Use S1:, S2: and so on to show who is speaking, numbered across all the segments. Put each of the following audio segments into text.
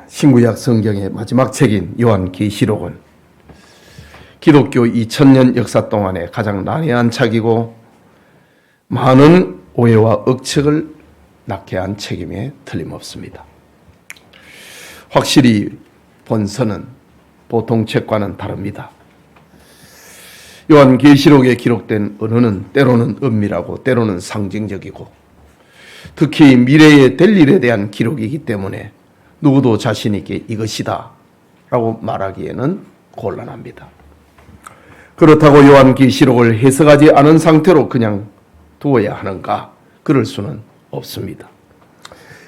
S1: 신구약 성경의 마지막 책인 요한계시록은 기독교 2000년 역사 동안에 가장 난해한 책이고 많은 오해와 억측을 낳게 한 책임에 틀림없습니다. 확실히 본서는 보통 책과는 다릅니다. 요한계시록에 기록된 언어는 때로는 은밀하고 때로는 상징적이고 특히 미래에 될 일에 대한 기록이기 때문에 누구도 자신 있게 이것이다 라고 말하기에는 곤란합니다. 그렇다고 요한계시록을 해석하지 않은 상태로 그냥 두어야 하는가? 그럴 수는 없습니다.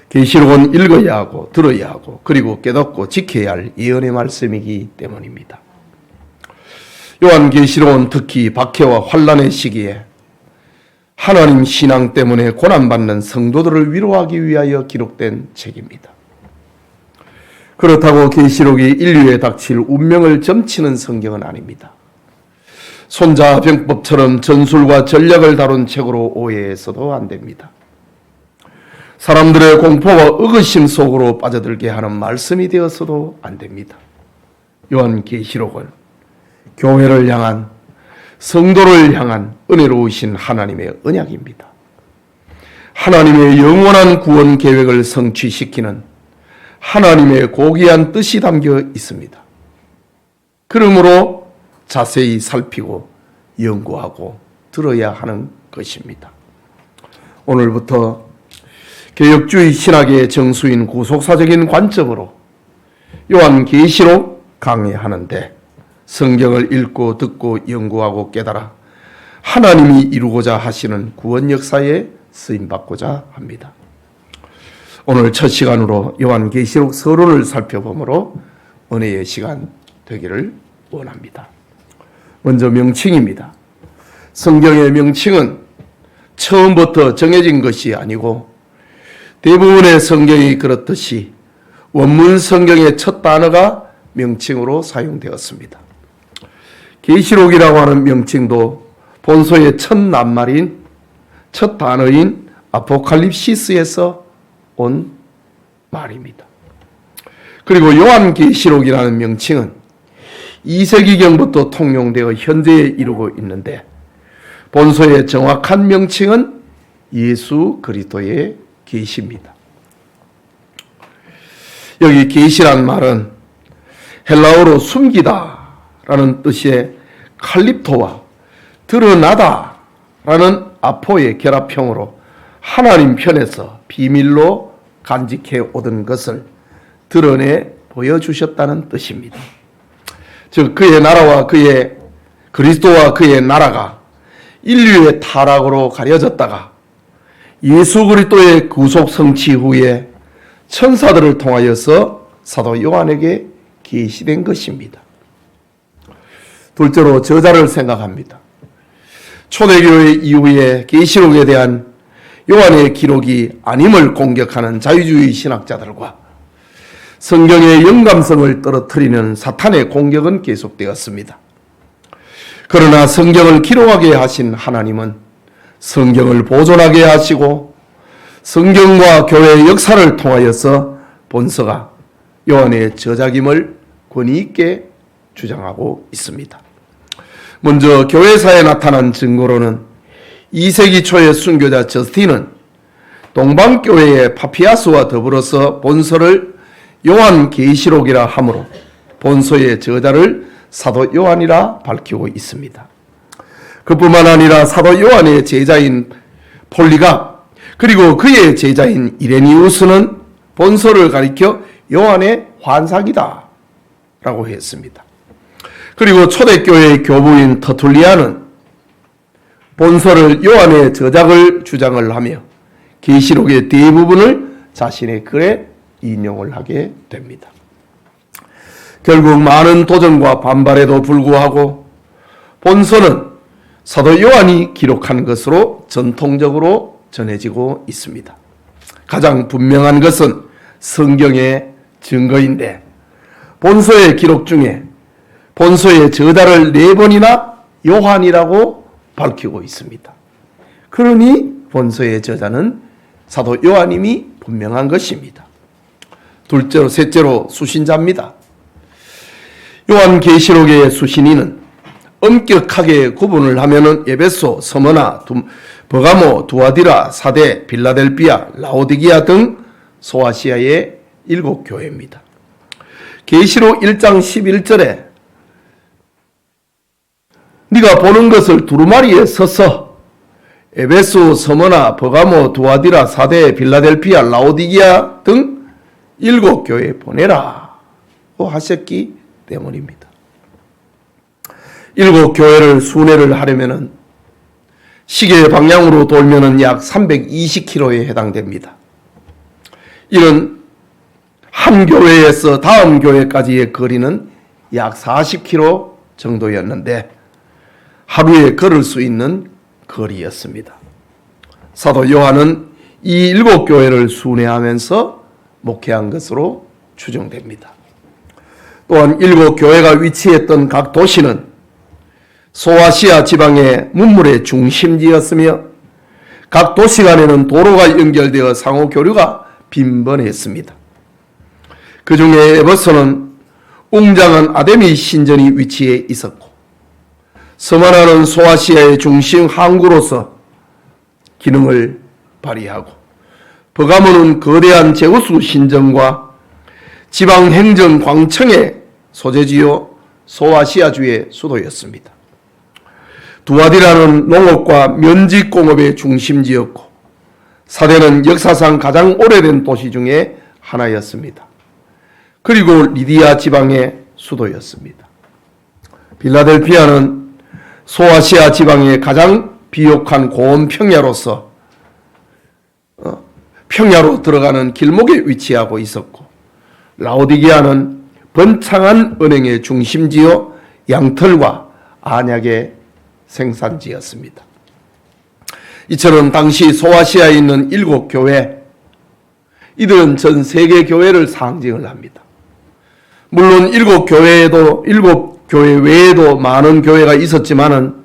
S1: 계시록은 읽어야 하고 들어야 하고 그리고 깨닫고 지켜야 할 예언의 말씀이기 때문입니다. 요한계시록은 특히 박해와 환난의 시기에 하나님 신앙 때문에 고난받는 성도들을 위로하기 위하여 기록된 책입니다. 그렇다고 계시록이 인류에 닥칠 운명을 점치는 성경은 아닙니다. 손자병법처럼 전술과 전략을 다룬 책으로 오해해서도 안 됩니다. 사람들의 공포와 의구심 속으로 빠져들게 하는 말씀이 되어서도 안 됩니다. 요한계시록은 교회를 향한, 성도를 향한 은혜로우신 하나님의 언약입니다. 하나님의 영원한 구원 계획을 성취시키는 하나님의 고귀한 뜻이 담겨 있습니다. 그러므로 자세히 살피고 연구하고 들어야 하는 것입니다. 오늘부터 개혁주의 신학의 정수인 구속사적인 관점으로 요한계시록 강의하는데 성경을 읽고 듣고 연구하고 깨달아 하나님이 이루고자 하시는 구원 역사에 쓰임받고자 합니다. 오늘 첫 시간으로 요한계시록 서론을 살펴보므로 은혜의 시간 되기를 원합니다. 먼저 명칭입니다. 성경의 명칭은 처음부터 정해진 것이 아니고 대부분의 성경이 그렇듯이 원문 성경의 첫 단어가 명칭으로 사용되었습니다. 계시록이라고 하는 명칭도 본소의 첫 낱말인 첫 단어인 아포칼립시스에서 온 말입니다. 그리고 요한계시록이라는 명칭은 2세기경부터 통용되어 현재에 이르고 있는데 본소의 정확한 명칭은 예수 그리스도의 계시입니다. 여기 계시란 말은 헬라어로 숨기다 라는 뜻의 칼립토와 드러나다 라는 아포의 결합형으로 하나님 편에서 비밀로 간직해 오던 것을 드러내 보여주셨다는 뜻입니다. 즉 그의 나라와 그의 그리스도와 그의 나라가 인류의 타락으로 가려졌다가 예수 그리스도의 구속 성취 후에 천사들을 통하여서 사도 요한에게 계시된 것입니다. 둘째로 저자를 생각합니다. 초대교회 이후에 계시록에 대한 요한의 기록이 아님을 공격하는 자유주의 신학자들과 성경의 영감성을 떨어뜨리는 사탄의 공격은 계속되었습니다. 그러나 성경을 기록하게 하신 하나님은 성경을 보존하게 하시고 성경과 교회의 역사를 통하여서 본서가 요한의 저작임을 권위 있게 주장하고 있습니다. 먼저 교회사에 나타난 증거로는 2세기 초의 순교자 저스틴은 동방교회의 파피아스와 더불어서 본서를 요한계시록이라 하므로 본서의 저자를 사도 요한이라 밝히고 있습니다. 그뿐만 아니라 사도 요한의 제자인 폴리갑 그리고 그의 제자인 이레니우스는 본서를 가리켜 요한의 환상이다 라고 했습니다. 그리고 초대교회의 교부인 터툴리안은 본서를 요한의 저작을 주장을 하며 계시록의 대부분을 자신의 글에 인용을 하게 됩니다. 결국 많은 도전과 반발에도 불구하고 본서는 사도 요한이 기록한 것으로 전통적으로 전해지고 있습니다. 가장 분명한 것은 성경의 증거인데 본서의 기록 중에 본서의 저자를 4번이나 요한이라고 밝히고 있습니다. 그러니 본서의 저자는 사도 요한임이 분명한 것입니다. 둘째로, 셋째로 수신자입니다. 요한계시록의 수신인은 엄격하게 구분을 하면은 에베소, 서머나, 버가모, 두아디라, 사데, 빌라델비아, 라오디기아 등 소아시아의 7교회입니다. 계시록 1장 11절에 네가 보는 것을 두루마리에 서서 에베소, 서머나, 버가모, 두아디라, 사데, 빌라델비아, 라오디기아 등 7교회에 보내라 하셨기 때문입니다. 7교회를 순회를 하려면 시계 방향으로 돌면 약 320km에 해당됩니다. 이런 한 교회에서 다음 교회까지의 거리는 약 40km 정도였는데 하루에 걸을 수 있는 거리였습니다. 사도 요한은 이 7교회를 순회하면서 목회한 것으로 추정됩니다. 또한 7교회가 위치했던 각 도시는 소아시아 지방의 문물의 중심지였으며 각 도시 간에는 도로가 연결되어 상호 교류가 빈번했습니다. 그 중에 에베소는 웅장한 아데미 신전이 위치해 있었고 서머나는 소아시아의 중심 항구로서 기능을 발휘하고 버가모는 거대한 제우스 신전과 지방 행정 광청의 소재지요 소아시아주의 수도였습니다. 두아디라는 농업과 면직공업의 중심지였고 사대는 역사상 가장 오래된 도시 중에 하나였습니다. 그리고 리디아 지방의 수도였습니다. 빌라델피아는 소아시아 지방의 가장 비옥한 고원 평야로서 평야로 들어가는 길목에 위치하고 있었고 라오디게아는 번창한 은행의 중심지요 양털과 안약의 생산지였습니다. 이처럼 당시 소아시아에 있는 7교회, 이들은 전 세계 교회를 상징을 합니다. 물론 7교회 외에도 많은 교회가 있었지만은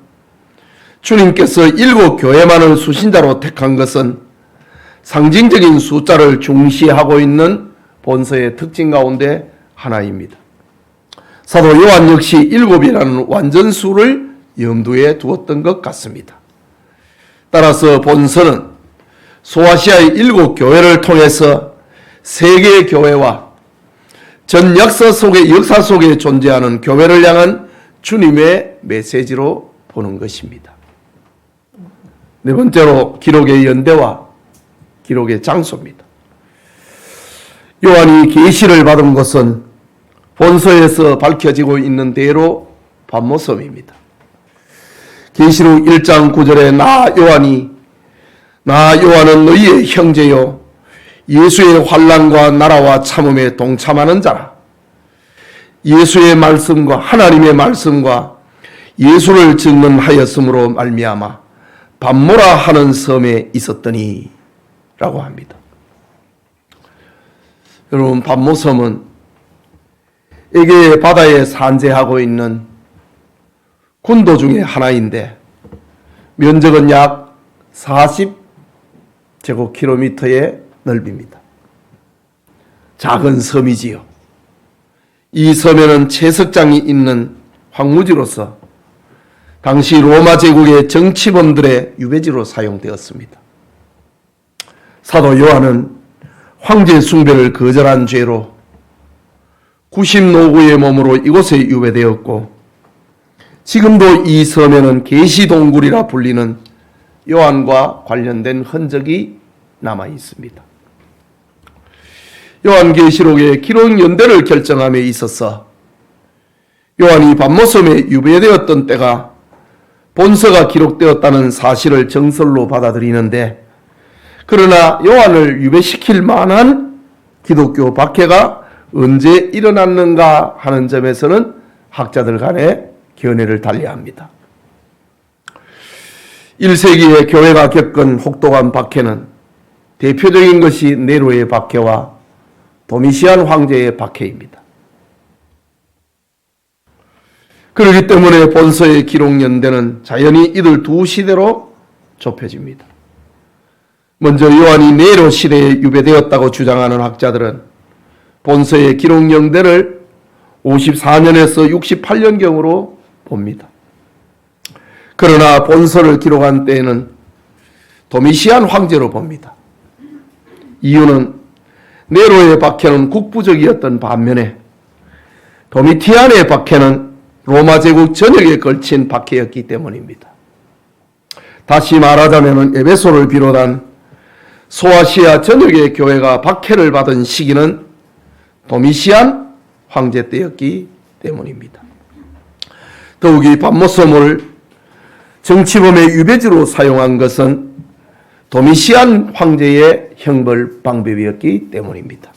S1: 주님께서 7교회만을 수신자로 택한 것은 상징적인 숫자를 중시하고 있는 본서의 특징 가운데 하나입니다. 사도 요한 역시 7이라는 완전수를 염두에 두었던 것 같습니다. 따라서 본서는 소아시아의 7교회를 통해서 세계 교회와 전 역사 속에 존재하는 교회를 향한 주님의 메시지로 보는 것입니다. 네 번째로 기록의 연대와 기록의 장소입니다. 요한이 계시를 받은 곳은 본서에서 밝혀지고 있는 대로 patmos섬입니다. 계시록 1장 9절에 나 요한은 너희의 형제요 예수의 환난과 나라와 참음에 동참하는 자라. 예수의 말씀과 하나님의 말씀과 예수를 증언하였으므로 말미암아 pat모라 하는 섬에 있었더니 라고 합니다. 여러분, pat모섬은 에게 바다에 산재하고 있는 군도 중에 하나인데 면적은 약 40제곱킬로미터의 넓입니다. 작은 섬이지요. 이 섬에는 채석장이 있는 황무지로서 당시 로마 제국의 정치범들의 유배지로 사용되었습니다. 사도 요한은 황제 숭배를 거절한 죄로 90노구의 몸으로 이곳에 유배되었고 지금도 이 섬에는 계시동굴이라 불리는 요한과 관련된 흔적이 남아 있습니다. 요한계시록의 기록 연대를 결정함에 있어서 요한이 patmos섬에 유배되었던 때가 본서가 기록되었다는 사실을 정설로 받아들이는데 그러나 요한을 유배시킬 만한 기독교 박해가 언제 일어났는가 하는 점에서는 학자들 간에 견해를 달리합니다. 1세기에 교회가 겪은 혹독한 박해는 대표적인 것이 네로의 박해와 도미시안 황제의 박해입니다. 그렇기 때문에 본서의 기록 연대는 자연히 이들 두 시대로 좁혀집니다. 먼저 요한이 네로 시대에 유배되었다고 주장하는 학자들은 본서의 기록 연대를 54년에서 68년경으로 봅니다. 그러나 본서를 기록한 때에는 도미시안 황제로 봅니다. 이유는 네로의 박해는 국부적이었던 반면에 도미티안의 박해는 로마 제국 전역에 걸친 박해였기 때문입니다. 다시 말하자면 에베소를 비롯한 소아시아 전역의 교회가 박해를 받은 시기는 도미시안 황제 때였기 때문입니다. 더욱이 밤모섬을 정치범의 유배지로 사용한 것은 도미시안 황제의 형벌 방법이었기 때문입니다.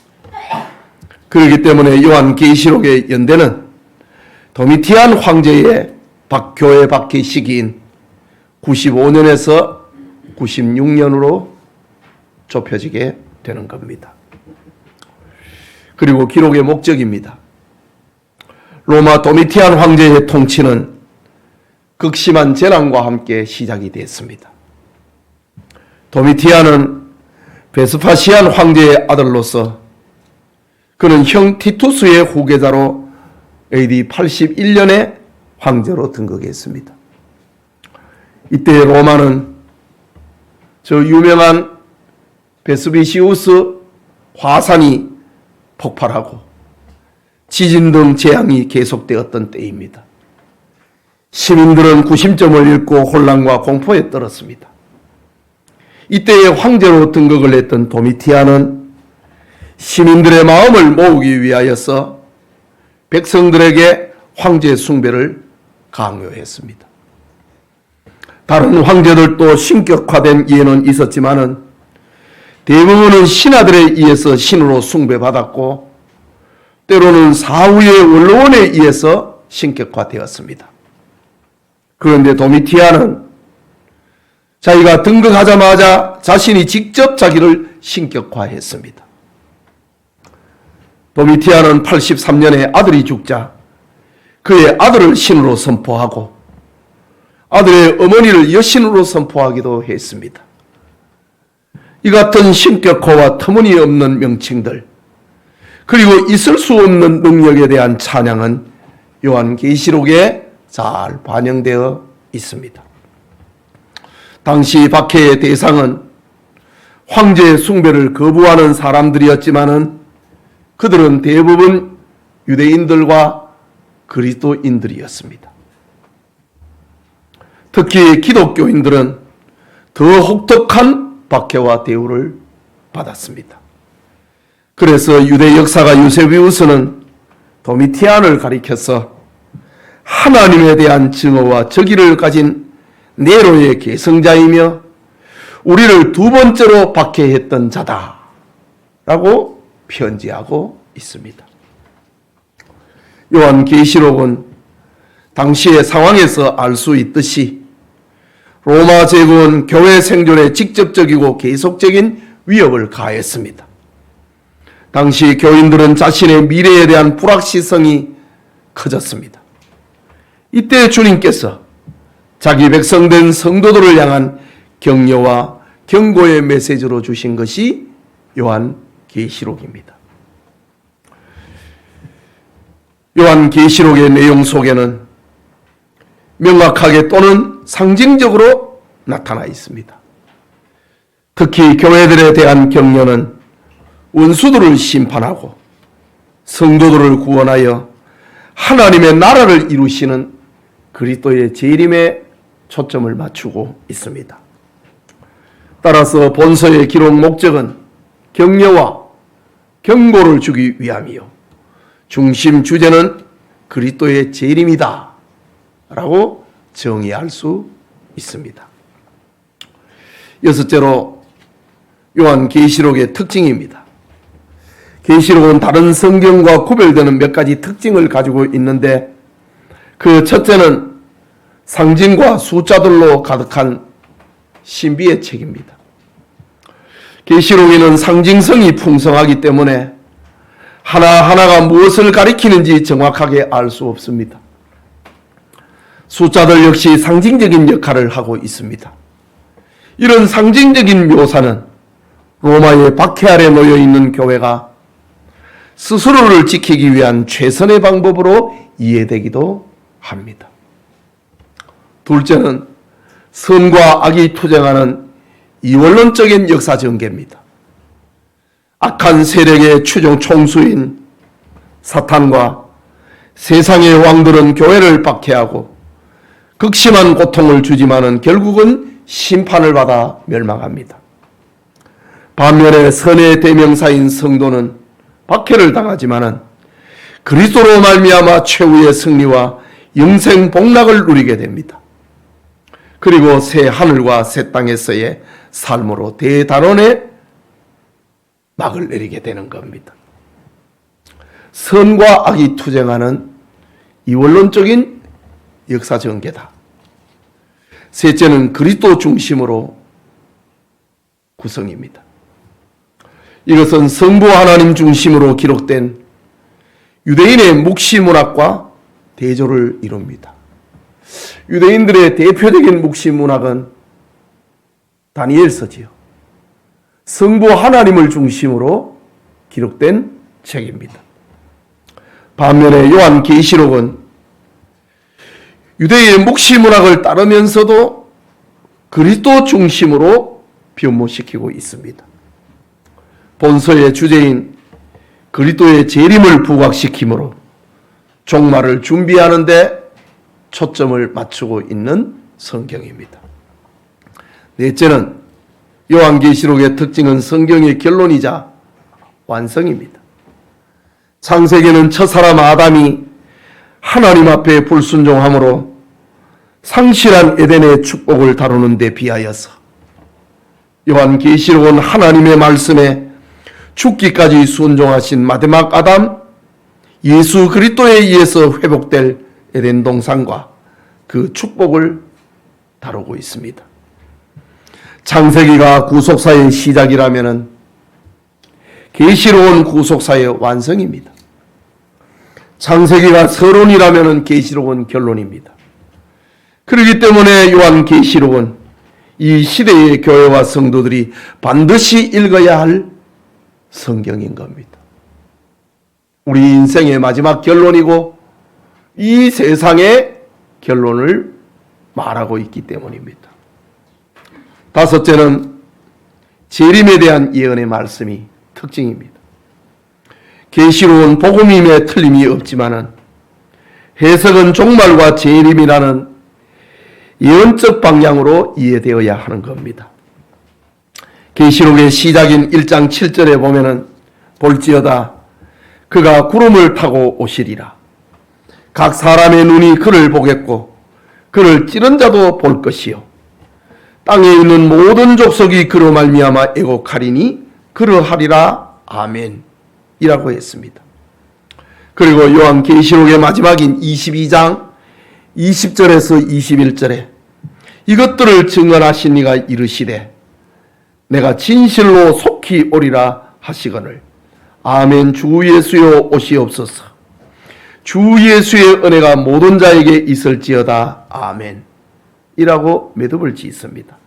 S1: 그렇기 때문에 요한계시록의 연대는 도미티안 황제의 교회 박해 시기인 95년에서 96년으로 좁혀지게 되는 겁니다. 그리고 기록의 목적입니다. 로마 도미티안 황제의 통치는 극심한 재난과 함께 시작이 됐습니다. 도미티안은 베스파시안 황제의 아들로서 그는 형 티투스의 후계자로 AD 81년에 황제로 등극했습니다. 이때 로마는 저 유명한 베스비시우스 화산이 폭발하고 지진 등 재앙이 계속되었던 때입니다. 시민들은 구심점을 잃고 혼란과 공포에 떨었습니다. 이때에 황제로 등극을 했던 도미티안은 시민들의 마음을 모으기 위하여서 백성들에게 황제 숭배를 강요했습니다. 다른 황제들도 신격화된 예는 있었지만은 대부분은 신하들에 의해서 신으로 숭배받았고 때로는 사후의 원로원에 의해서 신격화되었습니다. 그런데 도미티안은 자기가 등극하자마자 자신이 직접 자기를 신격화했습니다. 도미티안은 83년에 아들이 죽자 그의 아들을 신으로 선포하고 아들의 어머니를 여신으로 선포하기도 했습니다. 이 같은 신격화와 터무니없는 명칭들 그리고 있을 수 없는 능력에 대한 찬양은 요한계시록에 잘 반영되어 있습니다. 당시 박해의 대상은 황제의 숭배를 거부하는 사람들이었지만은 그들은 대부분 유대인들과 그리스도인들이었습니다. 특히 기독교인들은 더 혹독한 박해와 대우를 받았습니다. 그래서 유대 역사가 유세비우스는 도미티안을 가리켜서 하나님에 대한 증오와 적의를 가진 네로의 계승자이며 우리를 두 번째로 박해했던 자다라고 편지하고 있습니다. 요한계시록은 당시의 상황에서 알 수 있듯이 로마 제국은 교회 생존에 직접적이고 계속적인 위협을 가했습니다. 당시 교인들은 자신의 미래에 대한 불확실성이 커졌습니다. 이때 주님께서 자기 백성된 성도들을 향한 격려와 경고의 메시지로 주신 것이 요한계시록입니다. 요한계시록의 내용 속에는 명확하게 또는 상징적으로 나타나 있습니다. 특히 교회들에 대한 격려는 원수들을 심판하고 성도들을 구원하여 하나님의 나라를 이루시는 그리스도의 재림에 초점을 맞추고 있습니다. 따라서 본서의 기록 목적은 격려와 경고를 주기 위함이요 중심 주제는 그리스도의 재림이다 라고 정의할 수 있습니다. 여섯째로 요한계시록의 특징입니다. 계시록은 다른 성경과 구별되는 몇 가지 특징을 가지고 있는데 그 첫째는 상징과 숫자들로 가득한 신비의 책입니다. 계시록에는 상징성이 풍성하기 때문에 하나하나가 무엇을 가리키는지 정확하게 알 수 없습니다. 숫자들 역시 상징적인 역할을 하고 있습니다. 이런 상징적인 묘사는 로마의 박해 아래 놓여 있는 교회가 스스로를 지키기 위한 최선의 방법으로 이해되기도 합니다. 둘째는 선과 악이 투쟁하는 이원론적인 역사 전개입니다. 악한 세력의 최종 총수인 사탄과 세상의 왕들은 교회를 박해하고 극심한 고통을 주지만은 결국은 심판을 받아 멸망합니다. 반면에 선의 대명사인 성도는 박해를 당하지만은 그리스도로 말미암아 최후의 승리와 영생 복락을 누리게 됩니다. 그리고 새 하늘과 새 땅에서의 삶으로 대단원의 막을 내리게 되는 겁니다. 선과 악이 투쟁하는 이원론적인 역사 전개다. 셋째는 그리스도 중심으로 구성입니다. 이것은 성부 하나님 중심으로 기록된 유대인의 묵시 문학과 대조를 이룹니다. 유대인들의 대표적인 묵시 문학은 다니엘서지요. 성부 하나님을 중심으로 기록된 책입니다. 반면에 요한계시록은 유대인의 묵시 문학을 따르면서도 그리스도 중심으로 변모시키고 있습니다. 본서의 주제인 그리스도의 재림을 부각시키므로 종말을 준비하는 데 초점을 맞추고 있는 성경입니다. 넷째는 요한계시록의 특징은 성경의 결론이자 완성입니다. 창세기는 첫사람 아담이 하나님 앞에 불순종함으로 상실한 에덴의 축복을 다루는 데 비하여서 요한계시록은 하나님의 말씀에 죽기까지 순종하신 마지막 아담 예수 그리스도에 의해서 회복될 에덴 동산과 그 축복을 다루고 있습니다. 창세기가 구속사의 시작이라면 계시록은 구속사의 완성입니다. 창세기가 서론이라면 계시록은 결론입니다. 그렇기 때문에 요한계시록은 이 시대의 교회와 성도들이 반드시 읽어야 할 성경인 겁니다. 우리 인생의 마지막 결론이고 이 세상의 결론을 말하고 있기 때문입니다. 다섯째는 재림에 대한 예언의 말씀이 특징입니다. 계시록은 복음임에 틀림이 없지만은 해석은 종말과 재림이라는 예언적 방향으로 이해되어야 하는 겁니다. 계시록의 시작인 1장 7절에 보면은 볼지어다 그가 구름을 타고 오시리라. 각 사람의 눈이 그를 보겠고 그를 찌른 자도 볼 것이요 땅에 있는 모든 족속이 그로 말미암아 애곡하리니 그러하리라. 아멘 이라고 했습니다. 그리고 요한계시록의 마지막인 22장 20절에서 21절에 이것들을 증언하신 이가 이르시되 내가 진실로 속히 오리라 하시거늘 아멘. 주 예수여 오시옵소서. 주 예수의 은혜가 모든 자에게 있을지어다. 아멘 이라고 매듭을 짓습니다.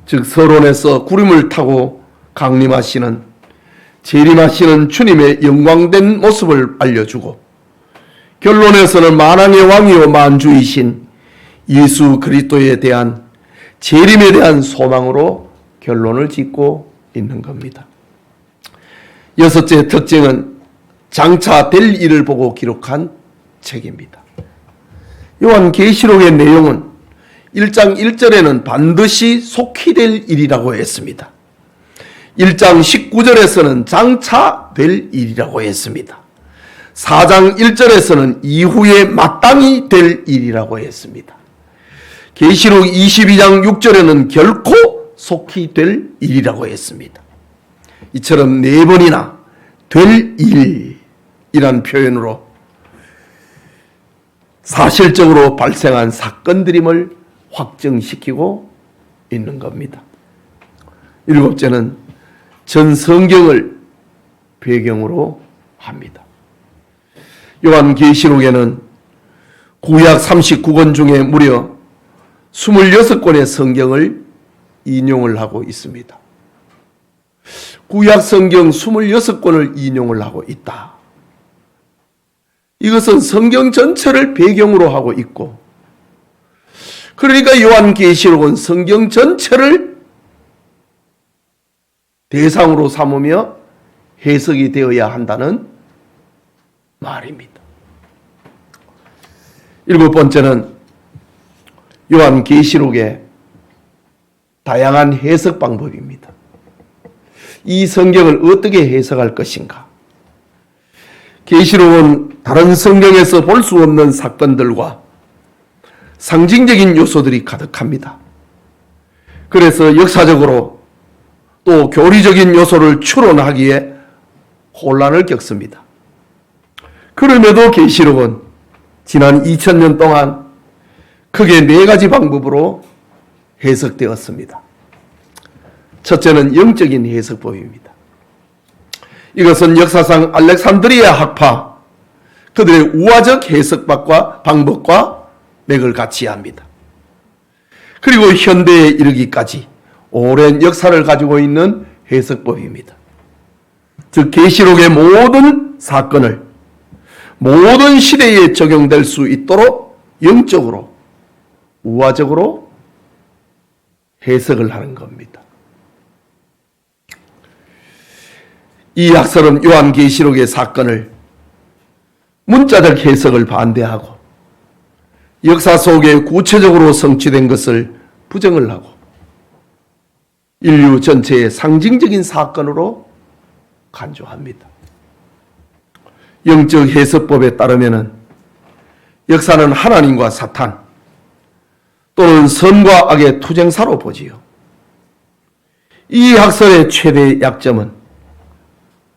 S1: 즉 서론에서 구름을 타고 강림하시는 재림하시는 주님의 영광된 모습을 알려주고 결론에서는 만왕의 왕이요 만주이신 예수 그리스도에 대한 재림에 대한 소망으로 결론을 짓고 있는 겁니다. 여섯째 특징은 장차 될 일을 보고 기록한 책입니다. 요한계시록의 내용은 1장 1절에는 반드시 속히 될 일이라고 했습니다. 1장 19절에서는 장차 될 일이라고 했습니다. 4장 1절에서는 이후에 마땅히 될 일이라고 했습니다. 계시록 22장 6절에는 결코 속히 될 일이라고 했습니다. 이처럼 네 번이나 될 일이란 표현으로 사실적으로 발생한 사건들임을 확정시키고 있는 겁니다. 일곱째는 전 성경을 배경으로 합니다. 요한계시록에는 구약 39권 중에 무려 26권의 성경을 인용을 하고 있습니다. 구약 성경 26권을 인용을 하고 있다. 이것은 성경 전체를 배경으로 하고 있고, 그러니까 요한계시록은 성경 전체를 대상으로 삼으며 해석이 되어야 한다는 말입니다. 일곱 번째는 요한계시록의 다양한 해석 방법입니다. 이 성경을 어떻게 해석할 것인가? 계시록은 다른 성경에서 볼 수 없는 사건들과 상징적인 요소들이 가득합니다. 그래서 역사적으로 또 교리적인 요소를 추론하기에 혼란을 겪습니다. 그럼에도 계시록은 지난 2000년 동안 크게 네 가지 방법으로 해석되었습니다. 첫째는 영적인 해석법입니다. 이것은 역사상 알렉산드리아 학파 그들의 우화적 해석법과 방법과 맥을 같이 합니다. 그리고 현대에 이르기까지 오랜 역사를 가지고 있는 해석법입니다. 즉 계시록의 모든 사건을 모든 시대에 적용될 수 있도록 영적으로 우화적으로 해석을 하는 겁니다. 이 학설은 요한계시록의 사건을 문자적 해석을 반대하고 역사 속에 구체적으로 성취된 것을 부정을 하고 인류 전체의 상징적인 사건으로 간주합니다. 영적 해석법에 따르면 역사는 하나님과 사탄 또는 선과 악의 투쟁사로 보지요. 이 학설의 최대 약점은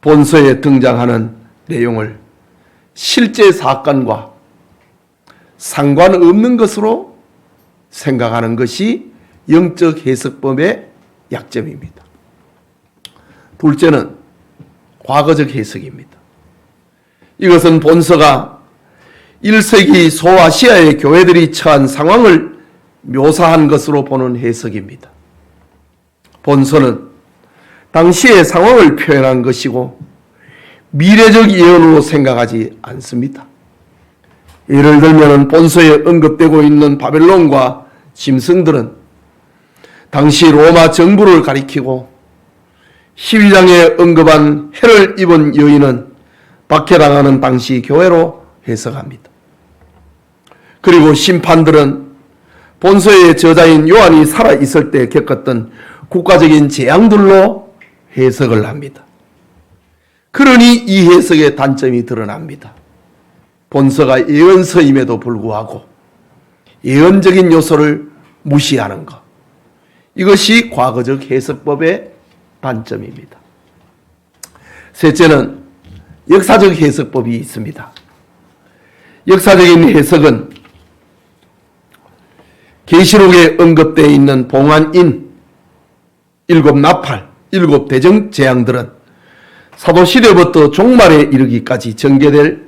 S1: 본서에 등장하는 내용을 실제 사건과 상관없는 것으로 생각하는 것이 영적 해석법의 약점입니다. 둘째는 과거적 해석입니다. 이것은 본서가 1세기 소아시아의 교회들이 처한 상황을 묘사한 것으로 보는 해석입니다. 본서는 당시의 상황을 표현한 것이고 미래적 예언으로 생각하지 않습니다. 예를 들면 본서에 언급되고 있는 바벨론과 짐승들은 당시 로마 정부를 가리키고 12장에 언급한 해를 입은 여인은 박해당하는 당시 교회로 해석합니다. 그리고 심판들은 본서의 저자인 요한이 살아있을 때 겪었던 국가적인 재앙들로 해석을 합니다. 그러니 이 해석의 단점이 드러납니다. 본서가 예언서임에도 불구하고 예언적인 요소를 무시하는 것. 이것이 과거적 해석법의 단점입니다. 셋째는 역사적 해석법이 있습니다. 역사적인 해석은 계시록에 언급되어 있는 봉환인, 7 나팔, 7 대정 재앙들은 사도시대부터 종말에 이르기까지 전개될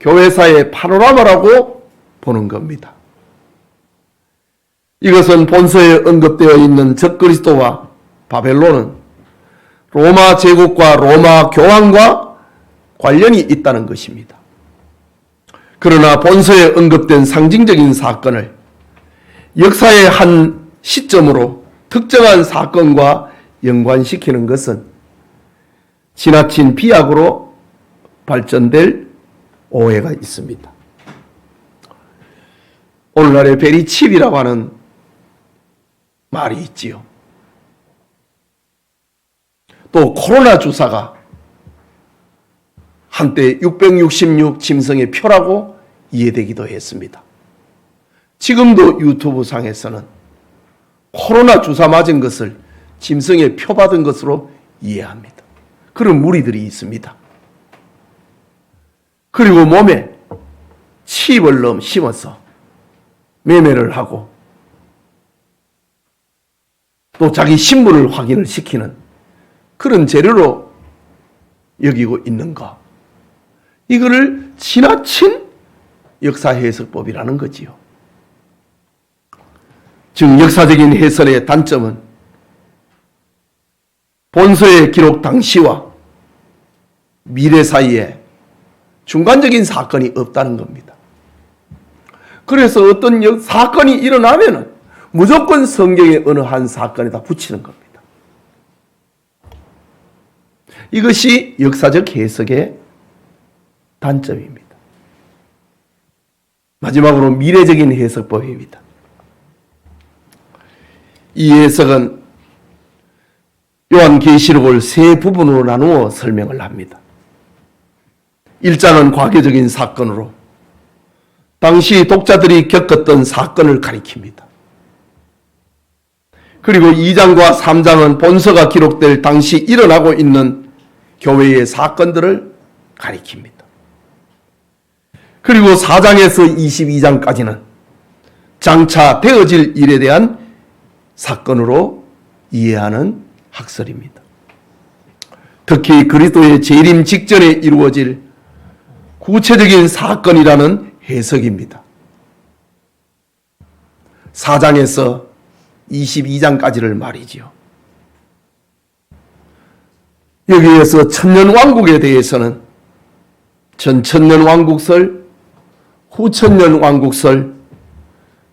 S1: 교회사의 파노라마라고 보는 겁니다. 이것은 본서에 언급되어 있는 적그리스도와 바벨론은 로마 제국과 로마 교황과 관련이 있다는 것입니다. 그러나 본서에 언급된 상징적인 사건을 역사의 한 시점으로 특정한 사건과 연관시키는 것은 지나친 비약으로 발전될 오해가 있습니다. 오늘날의 베리칩이라고 하는 말이 있지요. 또 코로나 주사가 한때 666 짐승의 표라고 이해되기도 했습니다. 지금도 유튜브 상에서는 코로나 주사 맞은 것을 짐승의 표 받은 것으로 이해합니다. 그런 무리들이 있습니다. 그리고 몸에 칩을 심어서 매매를 하고 또 자기 신분을 확인을 시키는 그런 재료로 여기고 있는 것. 이거를 지나친 역사 해석법이라는 거지요. 즉 역사적인 해설의 단점은 본서의 기록 당시와 미래 사이에 중간적인 사건이 없다는 겁니다. 그래서 어떤 사건이 일어나면 무조건 성경의 어느 한 사건에다 붙이는 겁니다. 이것이 역사적 해석의 단점입니다. 마지막으로 미래적인 해석법입니다. 이 해석은 요한계시록을 세 부분으로 나누어 설명을 합니다. 1장은 과거적인 사건으로 당시 독자들이 겪었던 사건을 가리킵니다. 그리고 2장과 3장은 본서가 기록될 당시 일어나고 있는 교회의 사건들을 가리킵니다. 그리고 4장에서 22장까지는 장차 되어질 일에 대한 사건으로 이해하는 학설입니다. 특히 그리스도의 재림 직전에 이루어질 구체적인 사건이라는 해석입니다. 4장에서 22장까지를 말이지요. 여기에서 천년왕국에 대해서는 전천년왕국설, 후천년왕국설,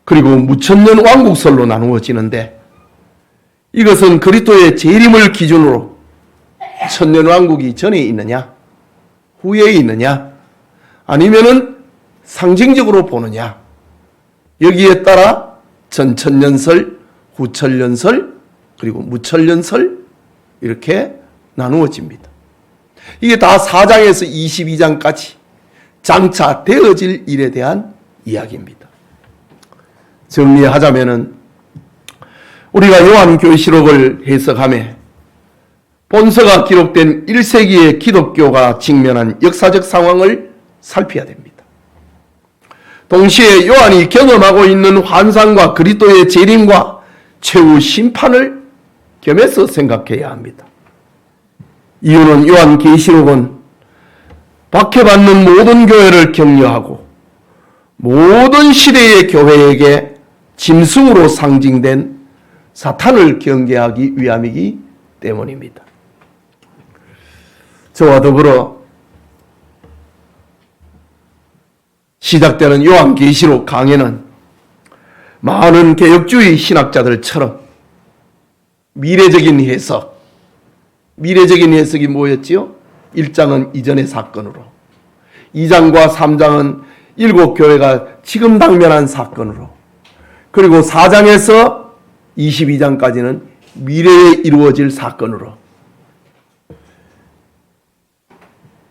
S1: 그리고 무천년왕국설로 나누어지는데 이것은 그리스도의 재림을 기준으로 천년왕국이 전에 있느냐, 후에 있느냐, 아니면은 상징적으로 보느냐, 여기에 따라 전천년설, 후천년설, 그리고 무천년설 이렇게 나누어집니다. 이게 다 4장에서 22장까지 장차 되어질 일에 대한 이야기입니다. 정리하자면은 우리가 요한계시록을 해석하며 본서가 기록된 1세기의 기독교가 직면한 역사적 상황을 살펴야 됩니다. 동시에 요한이 경험하고 있는 환상과 그리스도의 재림과 최후 심판을 겸해서 생각해야 합니다. 이유는 요한계시록은 박해받는 모든 교회를 격려하고 모든 시대의 교회에게 짐승으로 상징된 사탄을 경계하기 위함이기 때문입니다. 저와 더불어 시작되는 요한계시록 강해는 많은 개혁주의 신학자들처럼 미래적인 해석이 뭐였지요? 1장은 이전의 사건으로, 2장과 3장은 7교회가 지금 당면한 사건으로, 그리고 4장에서 22장까지는 미래에 이루어질 사건으로,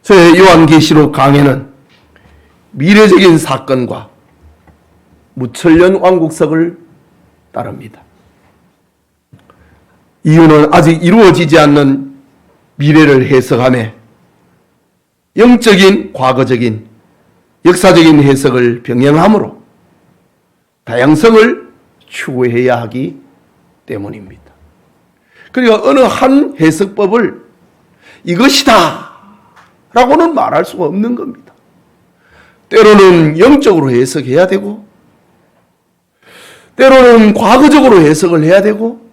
S1: 저의 요한계시록 강해는 미래적인 사건과 무천년 왕국석을 따릅니다. 이유는 아직 이루어지지 않는 미래를 해석하며 영적인, 과거적인, 역사적인 해석을 병행함으로 다양성을 추구해야 하기 때문입니다. 그러니까 어느 한 해석법을 이것이다 라고는 말할 수가 없는 겁니다. 때로는 영적으로 해석해야 되고, 때로는 과거적으로 해석을 해야 되고,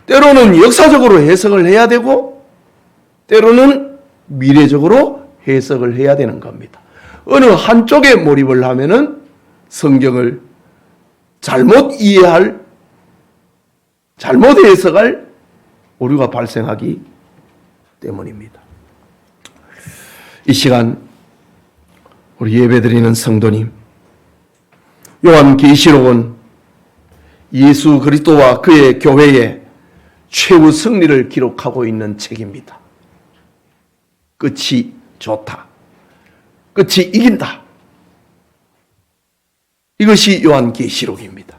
S1: 때로는 역사적으로 해석을 해야 되고, 때로는 미래적으로 해석을 해야 되는 겁니다. 어느 한쪽에 몰입을 하면은 성경을 잘못 이해할, 잘못 해석할 오류가 발생하기 때문입니다. 이 시간 우리 예배드리는 성도님, 요한계시록은 예수 그리스도와 그의 교회의 최후 승리를 기록하고 있는 책입니다. 끝이 좋다. 끝이 이긴다. 이것이 요한계시록입니다.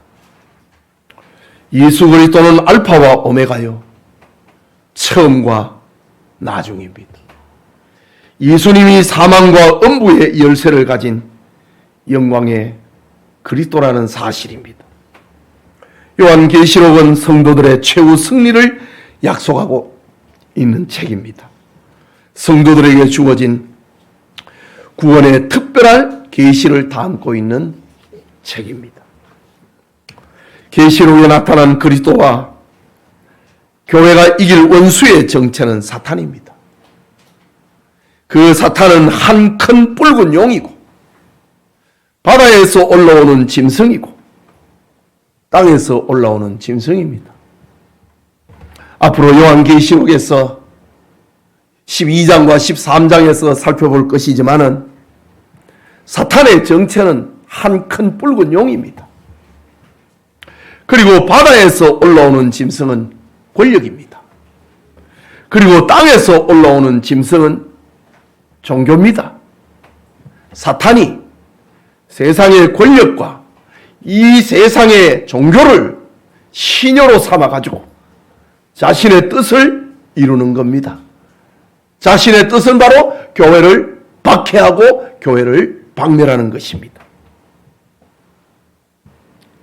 S1: 예수 그리스도는 알파와 오메가요, 처음과 나중입니다. 예수님이 사망과 음부의 열쇠를 가진 영광의 그리스도라는 사실입니다. 요한계시록은 성도들의 최후 승리를 약속하고 있는 책입니다. 성도들에게 주어진 구원의 특별한 계시를 담고 있는 책입니다. 계시록에 나타난 그리스도와 교회가 이길 원수의 정체는 사탄입니다. 그 사탄은 한 큰 붉은 용이고 바다에서 올라오는 짐승이고 땅에서 올라오는 짐승입니다. 앞으로 요한계시록에서 12장과 13장에서 살펴볼 것이지만은 사탄의 정체는 한 큰 붉은 용입니다. 그리고 바다에서 올라오는 짐승은 권력입니다. 그리고 땅에서 올라오는 짐승은 종교입니다. 사탄이 세상의 권력과 이 세상의 종교를 신여로 삼아가지고 자신의 뜻을 이루는 겁니다. 자신의 뜻은 바로 교회를 박해하고 교회를 박멸하는 것입니다.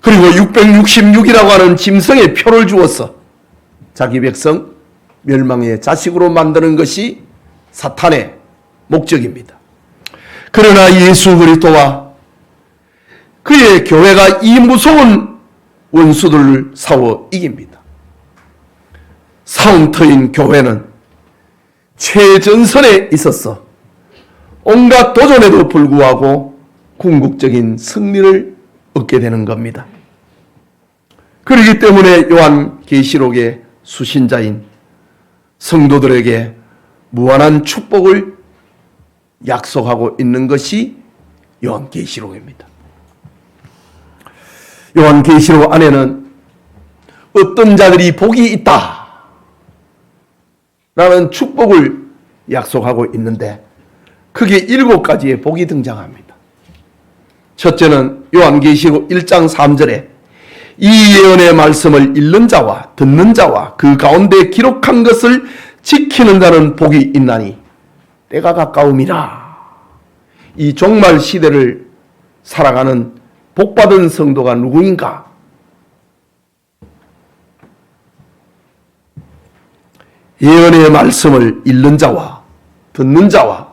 S1: 그리고 666이라고 하는 짐승의 표를 주어서 자기 백성 멸망의 자식으로 만드는 것이 사탄의 목적입니다. 그러나 예수 그리스도와 그의 교회가 이 무서운 원수들을 싸워 이깁니다. 싸움터인 교회는 최전선에 있어서 온갖 도전에도 불구하고 궁극적인 승리를 얻게 되는 겁니다. 그렇기 때문에 요한계시록의 수신자인 성도들에게 무한한 축복을 약속하고 있는 것이 요한계시록입니다. 요한계시록 안에는 어떤 자들이 복이 있다 라는 축복을 약속하고 있는데 크게 7가지의 복이 등장합니다. 첫째는 요한계시록 1장 3절에 이 예언의 말씀을 읽는 자와 듣는 자와 그 가운데 기록한 것을 지키는 자는 복이 있나니 때가 가까움이라. 이 종말 시대를 살아가는 복받은 성도가 누구인가? 예언의 말씀을 읽는 자와 듣는 자와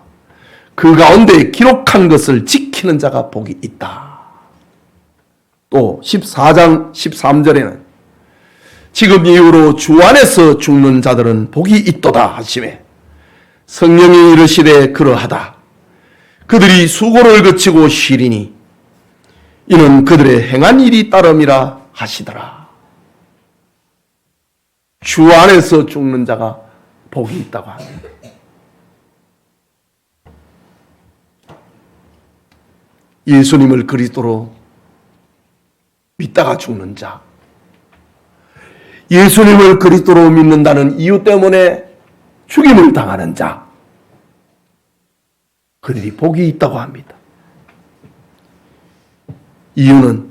S1: 그 가운데 기록한 것을 지키는 자가 복이 있다. 또 14장 13절에는 지금 이후로 주 안에서 죽는 자들은 복이 있도다 하시매 성령이 이르시되 그러하다. 그들이 수고를 거치고 쉬리니 이는 그들의 행한 일이 따름이라 하시더라. 주 안에서 죽는 자가 복이 있다고 합니다. 예수님을 그리스도로 믿다가 죽는 자, 예수님을 그리스도로 믿는다는 이유 때문에 죽임을 당하는 자, 그들이 복이 있다고 합니다. 이유는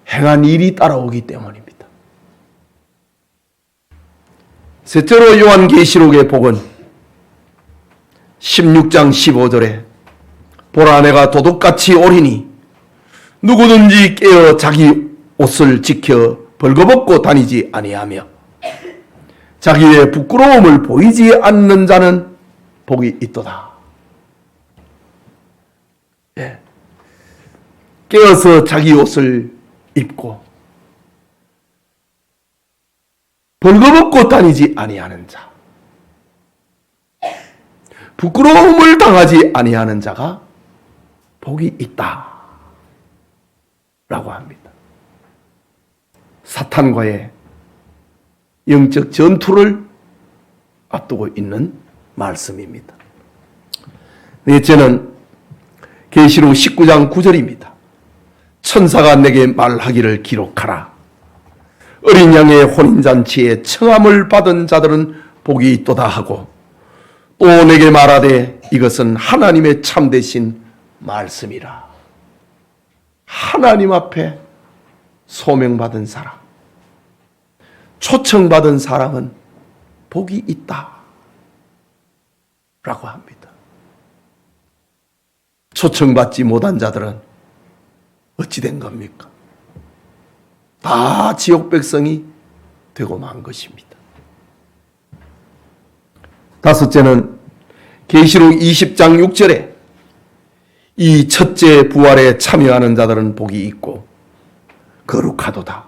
S1: 행한 일이 따라오기 때문입니다. 셋째로 요한계시록의 복은 16장 15절에 보라 내가 도둑같이 오리니 누구든지 깨어 자기 옷을 지켜 벌거벗고 다니지 아니하며 자기의 부끄러움을 보이지 않는 자는 복이 있도다. 예. 깨어서 자기 옷을 입고 벌거벗고 다니지 아니하는 자, 부끄러움을 당하지 아니하는 자가 복이 있다 라고 합니다. 사탄과의 영적 전투를 앞두고 있는 말씀입니다. 넷째는 계시록 19장 9절입니다. 천사가 내게 말하기를 기록하라. 어린 양의 혼인잔치에 청함을 받은 자들은 복이 있도다 하고 또 내게 말하되 이것은 하나님의 참되신 말씀이라. 하나님 앞에 소명받은 사람, 초청받은 사람은 복이 있다 라고 합니다. 초청받지 못한 자들은 어찌 된 겁니까? 다 지옥 백성이 되고 만 것입니다. 다섯째는 계시록 20장 6절에 이 첫째 부활에 참여하는 자들은 복이 있고 거룩하도다.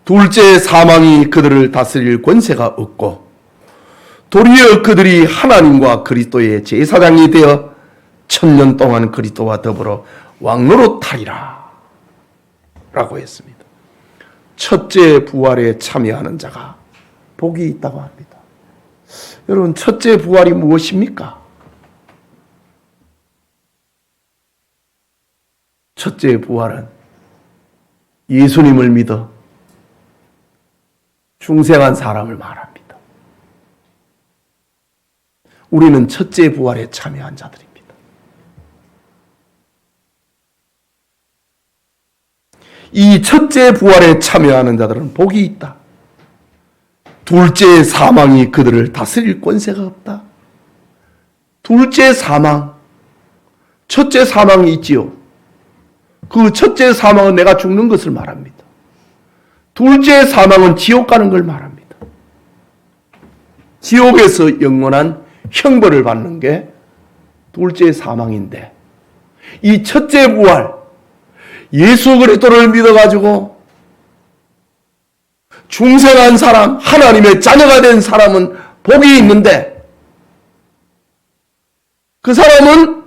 S1: 둘째 사망이 그들을 다스릴 권세가 없고 도리어 그들이 하나님과 그리스도의 제사장이 되어 천년 동안 그리스도와 더불어 왕노릇하리라 라고 했습니다. 첫째 부활에 참여하는 자가 복이 있다고 합니다. 여러분, 첫째 부활이 무엇입니까? 첫째 부활은 예수님을 믿어 중생한 사람을 말합니다. 우리는 첫째 부활에 참여한 자들입니다. 이 첫째 부활에 참여하는 자들은 복이 있다. 둘째 사망이 그들을 다스릴 권세가 없다. 둘째 사망, 첫째 사망이 있지요. 그 첫째 사망은 내가 죽는 것을 말합니다. 둘째 사망은 지옥 가는 걸 말합니다. 지옥에서 영원한 형벌을 받는 게 둘째 사망인데, 이 첫째 부활, 예수 그리스도를 믿어가지고 중생한 사람, 하나님의 자녀가 된 사람은 복이 있는데, 그 사람은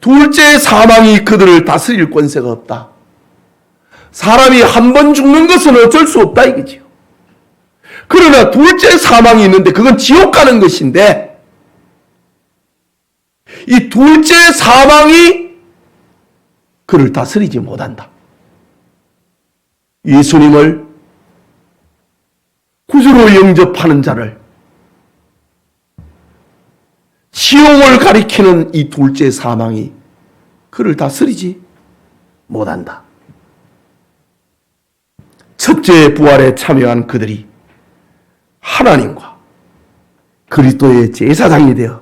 S1: 둘째 사망이 그들을 다스릴 권세가 없다. 사람이 한 번 죽는 것은 어쩔 수 없다 이거지요. 그러나 둘째 사망이 있는데 그건 지옥 가는 것인데, 이 둘째 사망이 그를 다스리지 못한다. 예수님을 구주로 영접하는 자를 지옥을 가리키는 이 둘째 사망이 그를 다스리지 못한다. 첫째 부활에 참여한 그들이 하나님과 그리스도의 제사장이 되어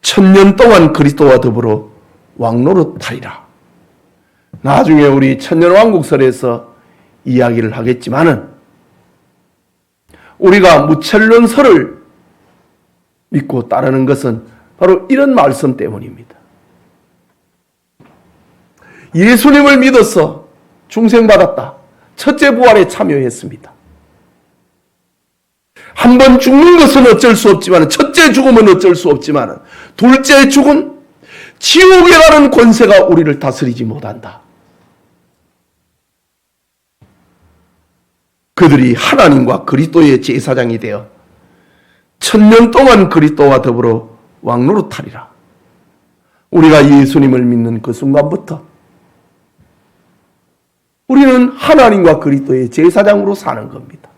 S1: 천년 동안 그리스도와 더불어 왕노릇하리라. 나중에 우리 천년왕국설에서 이야기를 하겠지만은, 우리가 무천론설을 믿고 따르는 것은 바로 이런 말씀 때문입니다. 예수님을 믿어서 중생받았다. 첫째 부활에 참여했습니다. 한 번 죽는 것은 어쩔 수 없지만, 첫째 죽음은 어쩔 수 없지만, 둘째 죽음, 지옥에 가는 권세가 우리를 다스리지 못한다. 그들이 하나님과 그리스도의 제사장이 되어 천년 동안 그리스도와 더불어 왕노릇하리라. 우리가 예수님을 믿는 그 순간부터 우리는 하나님과 그리스도의 제사장으로 사는 겁니다.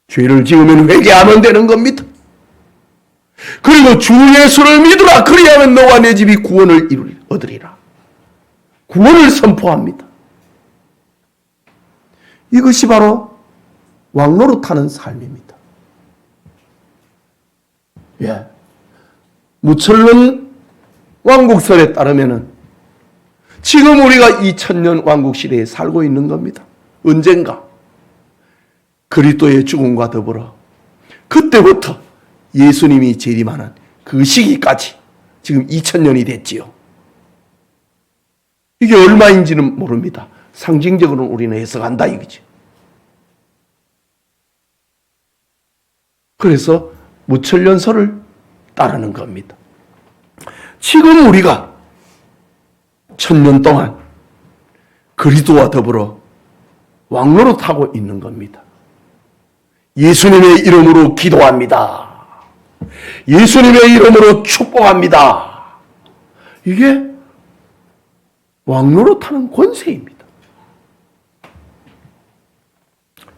S1: 죄를 지으면 회개하면 되는 겁니다. 그리고 주 예수를 믿으라. 그리하면 너와 내 집이 구원을 얻으리라. 구원을 선포합니다. 이것이 바로 왕노릇하는 삶입니다. 예. 무천년 왕국설에 따르면은 지금 우리가 2000년 왕국 시대에 살고 있는 겁니다. 언젠가 그리스도의 죽음과 더불어 그때부터 예수님이 재림하는 그 시기까지 지금 2000년이 됐지요. 이게 얼마인지는 모릅니다. 상징적으로는 우리는 해석한다 이거지. 그래서 무천년설을 따르는 겁니다. 지금 우리가 1000년 동안 그리스도와 더불어 왕노릇하고 있는 겁니다. 예수님의 이름으로 기도합니다. 예수님의 이름으로 축복합니다. 이게 왕노릇하는 권세입니다.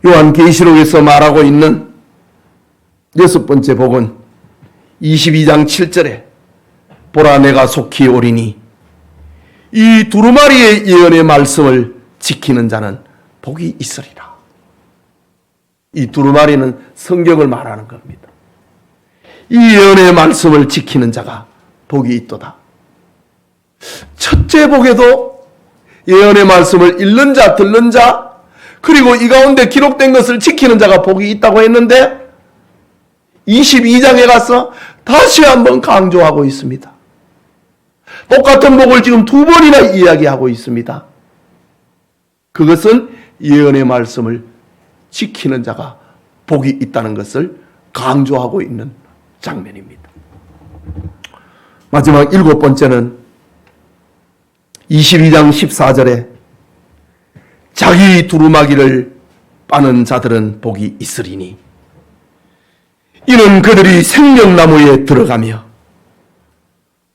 S1: 요한계시록에서 말하고 있는 6번째 복은 22장 7절에 보라 내가 속히 오리니 이 두루마리의 예언의 말씀을 지키는 자는 복이 있으리라. 이 두루마리는 성경을 말하는 겁니다. 이 예언의 말씀을 지키는 자가 복이 있도다. 첫째 복에도 예언의 말씀을 읽는 자, 듣는 자, 그리고 이 가운데 기록된 것을 지키는 자가 복이 있다고 했는데 22장에 가서 다시 한번 강조하고 있습니다. 똑같은 복을 지금 두 번이나 이야기하고 있습니다. 그것은 예언의 말씀을 지키는 자가 복이 있다는 것을 강조하고 있는 장면입니다. 마지막 7번째는 22장 14절에 자기 두루마기를 빠는 자들은 복이 있으리니 이는 그들이 생명나무에 들어가며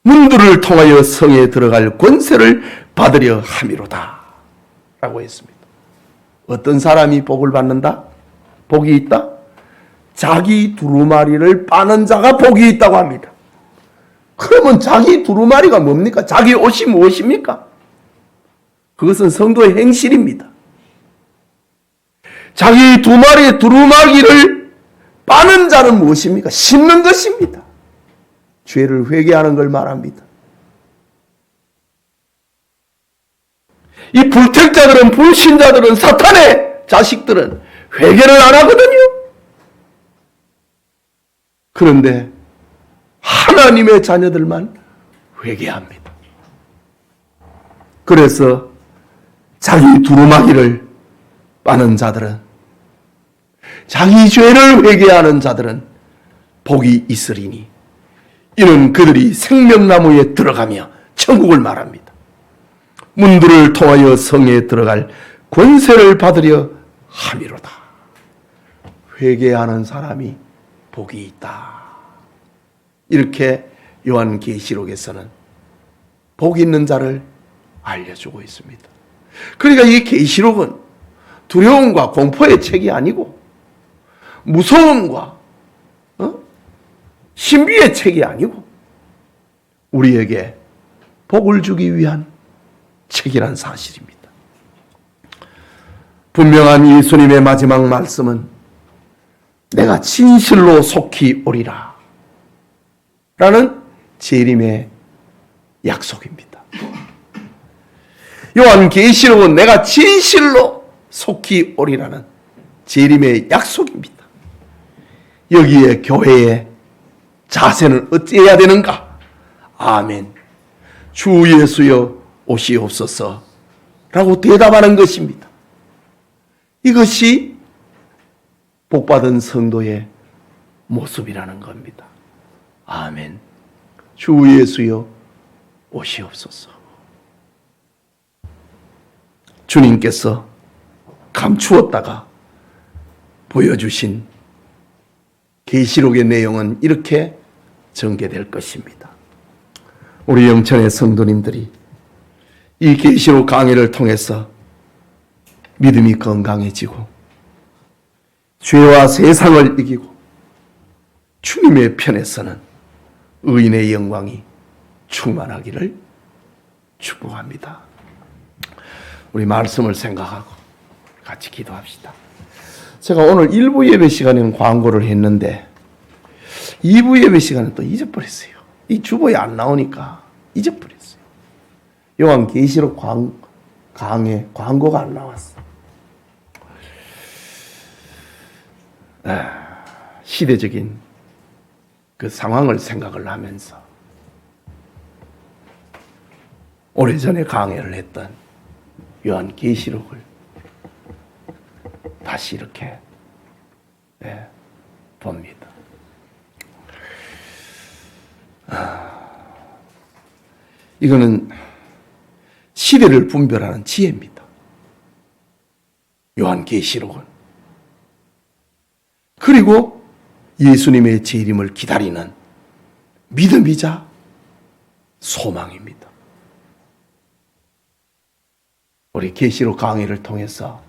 S1: 문들을 통하여 성에 들어갈 권세를 받으려 함이로다 라고 했습니다. 어떤 사람이 복을 받는다? 복이 있다? 자기 두루마리를 빠는 자가 복이 있다고 합니다. 그러면 자기 두루마리가 뭡니까? 자기 옷이 무엇입니까? 그것은 성도의 행실입니다. 자기 두루마기를 빠는 자는 무엇입니까? 심는 것입니다. 죄를 회개하는 걸 말합니다. 이 불택자들은, 불신자들은, 사탄의 자식들은 회개를 안 하거든요. 그런데 하나님의 자녀들만 회개합니다. 그래서 자기 두루마기를 빠는 자들은, 자기 죄를 회개하는 자들은 복이 있으리니 이는 그들이 생명나무에 들어가며 천국을 말합니다. 문들을 통하여 성에 들어갈 권세를 받으려 함이로다. 회개하는 사람이 복이 있다. 이렇게 요한계시록에서는 복 있는 자를 알려주고 있습니다. 그러니까 이 계시록은 두려움과 공포의 책이 아니고 무서움과 신비의 책이 아니고 우리에게 복을 주기 위한 책이란 사실입니다. 분명한 예수님의 마지막 말씀은 내가 진실로 속히 오리라 라는 재림의 약속입니다. 요한계시록은 내가 진실로 속히 오리라는 재림의 약속입니다. 여기에 교회의 자세는 어찌해야 되는가? 아멘. 주 예수여 오시옵소서 라고 대답하는 것입니다. 이것이 복받은 성도의 모습이라는 겁니다. 아멘. 주 예수여 오시옵소서. 주님께서 감추었다가 보여주신 계시록의 내용은 이렇게 전개될 것입니다. 우리 영천의 성도님들이 이 계시록 강의를 통해서 믿음이 건강해지고 죄와 세상을 이기고 주님의 편에 서는 의인의 영광이 충만하기를 축복합니다. 우리 말씀을 생각하고 같이 기도합시다. 제가 오늘 1부 예배 시간에는 광고를 했는데 2부 예배 시간에 또 잊어버렸어요. 이 주보에 안 나오니까 잊어버렸어요. 요한계시록 강의 광고가 안 나왔어. 시대적인 그 상황을 생각을 하면서 오래전에 강의를 했던 요한계시록을 다시 이렇게 봅니다. 이거는 시대를 분별하는 지혜입니다. 요한계시록은. 그리고 예수님의 재림을 기다리는 믿음이자 소망입니다. 우리 계시록 강의를 통해서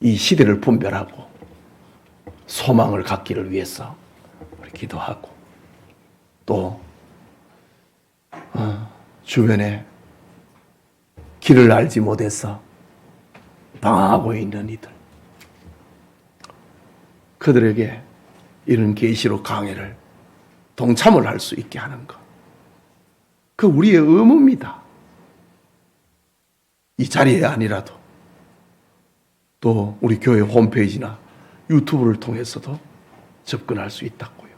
S1: 이 시대를 분별하고 소망을 갖기를 위해서 우리 기도하고 또 주변에 길을 알지 못해서 방황하고 있는 이들, 그들에게 이런 계시록 강해를 동참을 할 수 있게 하는 것, 그 우리의 의무입니다. 이 자리에 아니라도 또 우리 교회 홈페이지나 유튜브를 통해서도 접근할 수 있다고요.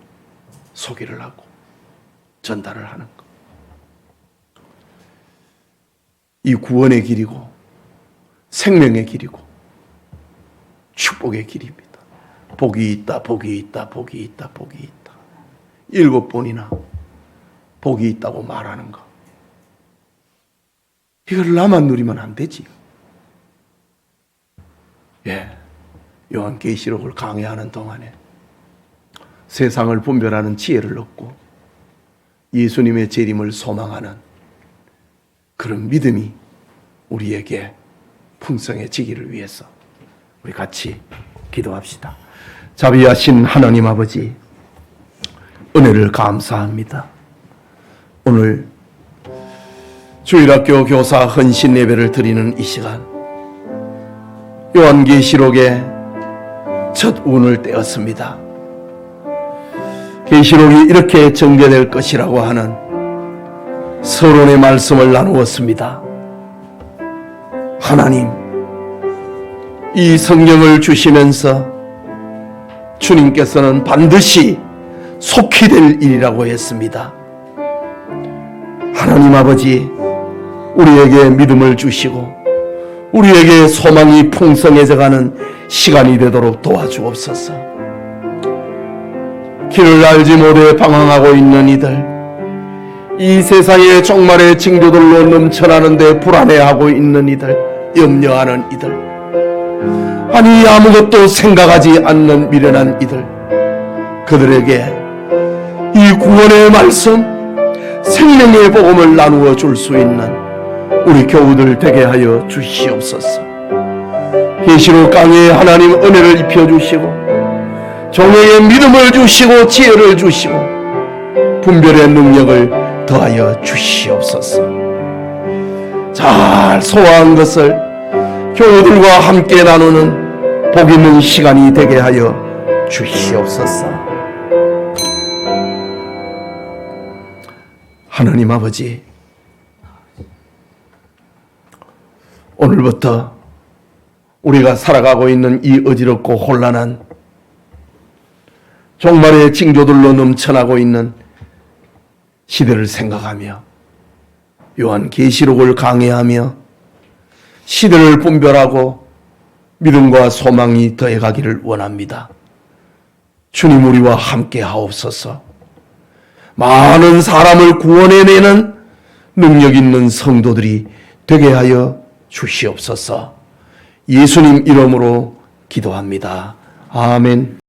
S1: 소개를 하고 전달을 하는 것. 이 구원의 길이고 생명의 길이고 축복의 길입니다. 복이 있다, 복이 있다, 복이 있다, 복이 있다. 7번이나 복이 있다고 말하는 거. 이걸 나만 누리면 안 되지. 예, 요한계시록을 강해하는 동안에 세상을 분별하는 지혜를 얻고 예수님의 재림을 소망하는 그런 믿음이 우리에게 풍성해지기를 위해서 우리 같이 기도합시다. 자비하신 하나님 아버지, 은혜를 감사합니다. 오늘 주일학교 교사 헌신 예배를 드리는 이 시간, 요한계시록의 첫 운을 떼었습니다. 계시록이 이렇게 전개될 것이라고 하는 서론의 말씀을 나누었습니다. 하나님, 이 성경을 주시면서 주님께서는 반드시 속히 될 일이라고 했습니다. 하나님 아버지, 우리에게 믿음을 주시고 우리에게 소망이 풍성해져가는 시간이 되도록 도와주옵소서. 길을 알지 못해 방황하고 있는 이들, 이 세상의 종말의 징조들로 넘쳐나는데 불안해하고 있는 이들, 염려하는 이들, 아니 아무것도 생각하지 않는 미련한 이들, 그들에게 이 구원의 말씀, 생명의 복음을 나누어 줄 수 있는 우리 교우들 되게 하여 주시옵소서. 계시록 강의에 하나님 은혜를 입혀주시고 종에게 믿음을 주시고 지혜를 주시고 분별의 능력을 더하여 주시옵소서. 잘 소화한 것을 교우들과 함께 나누는 복 있는 시간이 되게 하여 주시옵소서. 하나님 아버지, 오늘부터 우리가 살아가고 있는 이 어지럽고 혼란한 종말의 징조들로 넘쳐나고 있는 시대를 생각하며 요한계시록을 강해하며 시대를 분별하고 믿음과 소망이 더해가기를 원합니다. 주님, 우리와 함께 하옵소서. 많은 사람을 구원해내는 능력 있는 성도들이 되게 하여 주시옵소서. 예수님 이름으로 기도합니다. 아멘.